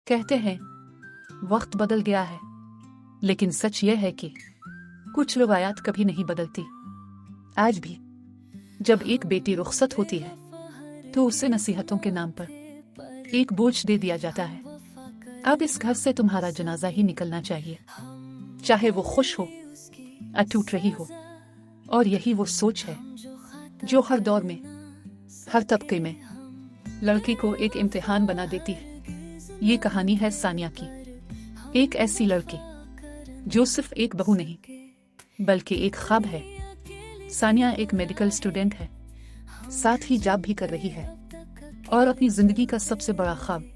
कहते हैं वक्त बदल गया है, लेकिन सच यह है कि कुछ रवायात कभी नहीं बदलती। आज भी जब एक बेटी रुखसत होती है तो उसे नसीहतों के नाम पर एक बोझ दे दिया जाता है। अब इस घर से तुम्हारा जनाजा ही निकलना चाहिए, चाहे वो खुश हो या टूट रही हो। और यही वो सोच है जो हर दौर में, हर तबके में लड़की को एक इम्तिहान बना देती है। ये कहानी है सानिया की, एक ऐसी लड़की जो सिर्फ एक बहू नहीं बल्कि एक ख्वाब है। सानिया एक मेडिकल स्टूडेंट है, साथ ही जॉब भी कर रही है और अपनी जिंदगी का सबसे बड़ा ख्वाब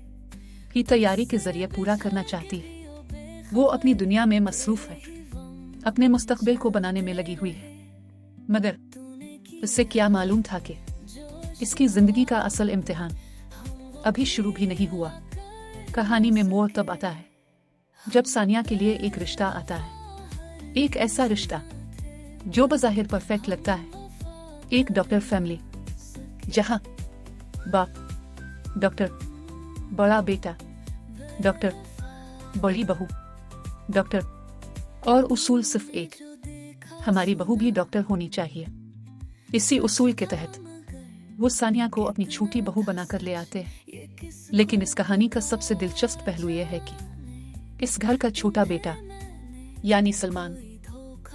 की तैयारी के जरिए पूरा करना चाहती है। वो अपनी दुनिया में मसरूफ है, अपने मुस्तकबिल को बनाने में लगी हुई है, मगर इससे क्या मालूम था कि इसकी जिंदगी का असल इम्तिहान अभी शुरू भी नहीं हुआ। कहानी में मोड़ तब आता है जब सानिया के लिए एक रिश्ता आता है, एक ऐसा रिश्ता जो बज़ाहिर परफेक्ट लगता है। एक डॉक्टर फैमिली जहां बाप डॉक्टर, बड़ा बेटा डॉक्टर, बड़ी बहू डॉक्टर और उसूल सिर्फ एक, हमारी बहू भी डॉक्टर होनी चाहिए। इसी उसूल के तहत वो सानिया को अपनी छोटी बहू बनाकर ले आते हैं। लेकिन इस कहानी का सबसे दिलचस्प पहलू यह है कि इस घर का छोटा बेटा यानी सलमान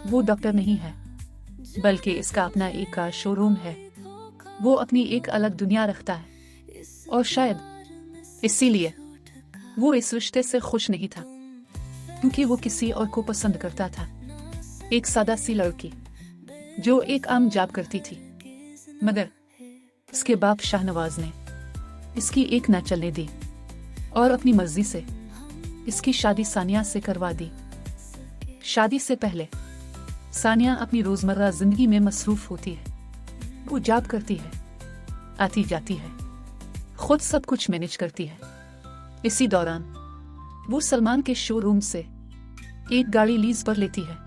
वो डॉक्टर नहीं है, बल्कि इसका अपना एक कार शोरूम है। वो अपनी एक अलग दुनिया रखता है और शायद इसीलिए वो इस रिश्ते से खुश नहीं था, क्योंकि वो किसी और को पसंद करता था। एक सादा सी लड़की जो एक आम जॉब करती थी, मगर इसके बाप शाहनवाज ने इसकी एक ना चलने दी और अपनी मर्जी से इसकी शादी सानिया से करवा दी। शादी से पहले सानिया अपनी रोजमर्रा जिंदगी में मसरूफ होती है। वो जॉब करती है, आती जाती है, खुद सब कुछ मैनेज करती है। इसी दौरान वो सलमान के शोरूम से एक गाड़ी लीज पर लेती है।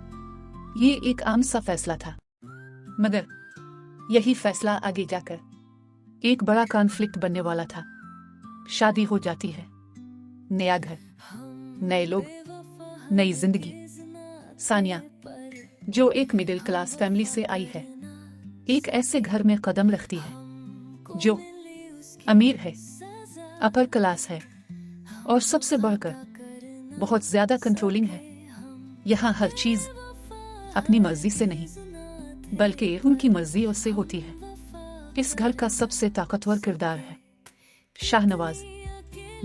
ये एक आम सा फैसला था, मगर यही फैसला आगे जाकर एक बड़ा कॉन्फ्लिक्ट बनने वाला था। शादी हो जाती है, नया घर, नए लोग, नई जिंदगी। सानिया जो एक मिडिल क्लास फैमिली से आई है, एक ऐसे घर में कदम रखती है जो अमीर है, अपर क्लास है और सबसे बढ़कर बहुत ज्यादा कंट्रोलिंग है। यहाँ हर चीज अपनी मर्जी से नहीं बल्कि उनकी मर्जी से होती है। इस घर का सबसे ताकतवर किरदार है शाहनवाज,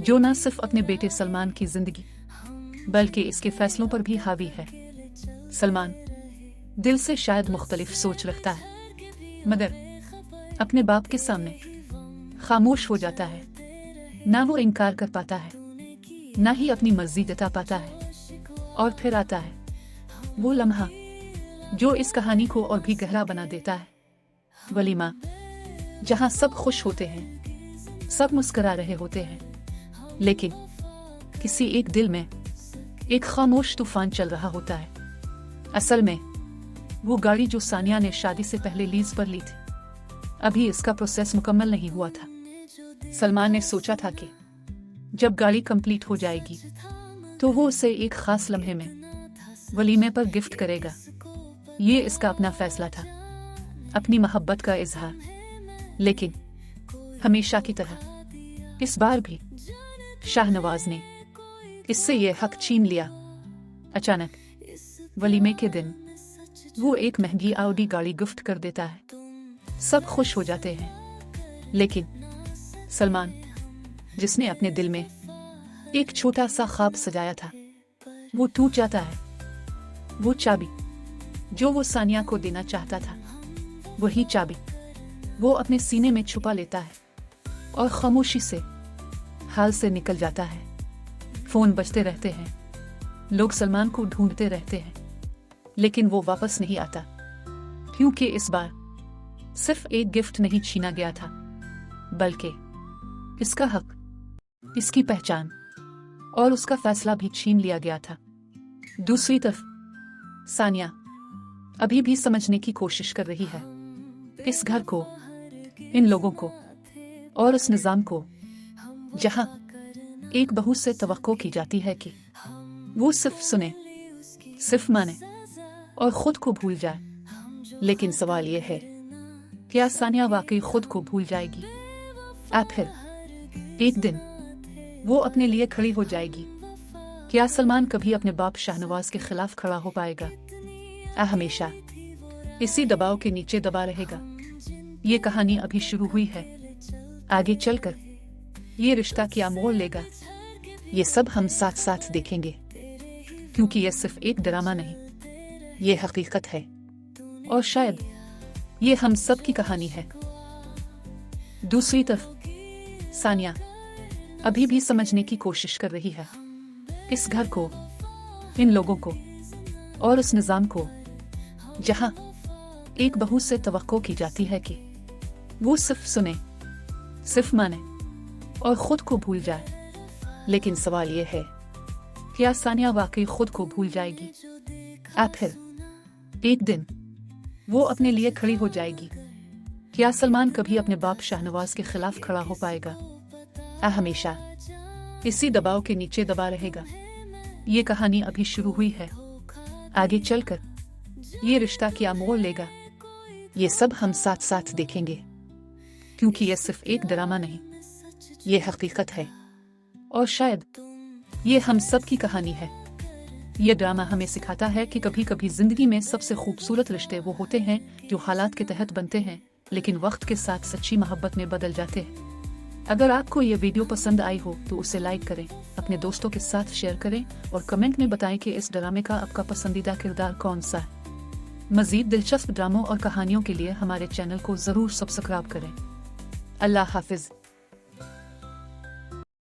जो न सिर्फ अपने बेटे सलमान की जिंदगी बल्कि इसके फैसलों पर भी हावी है। सलमान दिल से शायद मुख्तलिफ सोच रखता है, मगर अपने बाप के सामने खामोश हो जाता है। ना वो इनकार कर पाता है, ना ही अपनी मर्जी जता पाता है। और फिर आता है वो लम्हा जो इस कहानी को और भी गहरा बना देता है। वलीमा, जहां सब खुश होते हैं, सब मुस्कुरा रहे होते हैं, लेकिन किसी एक दिल में एक खामोश तूफान चल रहा होता है। असल में वो गाड़ी जो सानिया ने शादी से पहले लीज पर ली थी, अभी इसका प्रोसेस मुकम्मल नहीं हुआ था। सलमान ने सोचा था कि जब गाड़ी कंप्लीट हो जाएगी तो वो उसे एक खास लम्हे में वलीमे पर गिफ्ट करेगा। ये इसका अपना फैसला था, अपनी मोहब्बत का इजहार। लेकिन हमेशा की तरह इस बार भी शाहनवाज ने इससे ये हक छीन लिया। अचानक वलीमे के दिन वो एक महंगी ऑडी गाड़ी गिफ्ट कर देता है। सब खुश हो जाते हैं, लेकिन सलमान, जिसने अपने दिल में एक छोटा सा ख्वाब सजाया था, वो टूट जाता है। वो चाबी जो वो सानिया को देना चाहता था, वही चाबी वो अपने सीने में छुपा लेता है और खामोशी से हाल से निकल जाता है। फोन बजते रहते हैं, लोग सलमान को ढूंढते रहते हैं, लेकिन वो वापस नहीं आता, क्योंकि इस बार सिर्फ एक गिफ्ट नहीं छीना गया था, बल्कि इसका हक, इसकी पहचान और उसका फैसला भी छीन लिया गया था। दूसरी तरफ सानिया अभी भी समझने की कोशिश कर रही है इस घर को, इन लोगों को और उस निजाम को जहां एक बहू से तवक्को की जाती है कि वो सिर्फ सुने, सिर्फ माने और खुद को भूल जाए। लेकिन सवाल ये है, क्या सानिया वाकई खुद को भूल जाएगी? या फिर एक दिन वो अपने लिए खड़ी हो जाएगी? क्या सलमान कभी अपने बाप शाहनवाज के खिलाफ खड़ा हो पाएगा, या हमेशा इसी दबाव के नीचे दबा रहेगा? ये कहानी अभी शुरू हुई है, आगे चलकर ये रिश्ता क्या मोड़ लेगा, ये सब हम साथ साथ देखेंगे। क्योंकि ये सिर्फ एक ड्रामा नहीं, ये हकीकत है और शायद ये हम सब की कहानी है। दूसरी तरफ सानिया अभी भी समझने की कोशिश कर रही है इस घर को, इन लोगों को और उस निजाम को जहां एक बहू से तवक्को की जाती है कि वो सिर्फ सुने, सिर्फ माने और खुद को भूल जाए। लेकिन सवाल ये है, क्या सानिया वाकई खुद को भूल जाएगी, या फिर एक दिन वो अपने लिए खड़ी हो जाएगी? क्या सलमान कभी अपने बाप शाहनवाज के खिलाफ खड़ा हो पाएगा, या हमेशा इसी दबाव के नीचे दबा रहेगा? ये कहानी अभी शुरू हुई है, आगे चलकर ये रिश्ता क्या मोड़ लेगा, ये सब हम साथ साथ देखेंगे। क्योंकि ये सिर्फ एक ड्रामा नहीं, ये हकीकत है और शायद ये हम सब की कहानी है। ये ड्रामा हमें सिखाता है कि कभी कभी जिंदगी में सबसे खूबसूरत रिश्ते वो होते हैं जो हालात के तहत बनते हैं, लेकिन वक्त के साथ सच्ची मोहब्बत में बदल जाते हैं। अगर आपको ये वीडियो पसंद आई हो तो उसे लाइक करें, अपने दोस्तों के साथ शेयर करें और कमेंट में बताएं कि इस ड्रामे का आपका पसंदीदा किरदार कौन सा है। मजीद दिलचस्प ड्रामों और कहानियों के लिए हमारे चैनल को जरूर सब्सक्राइब करें। अल्लाह हाफिज।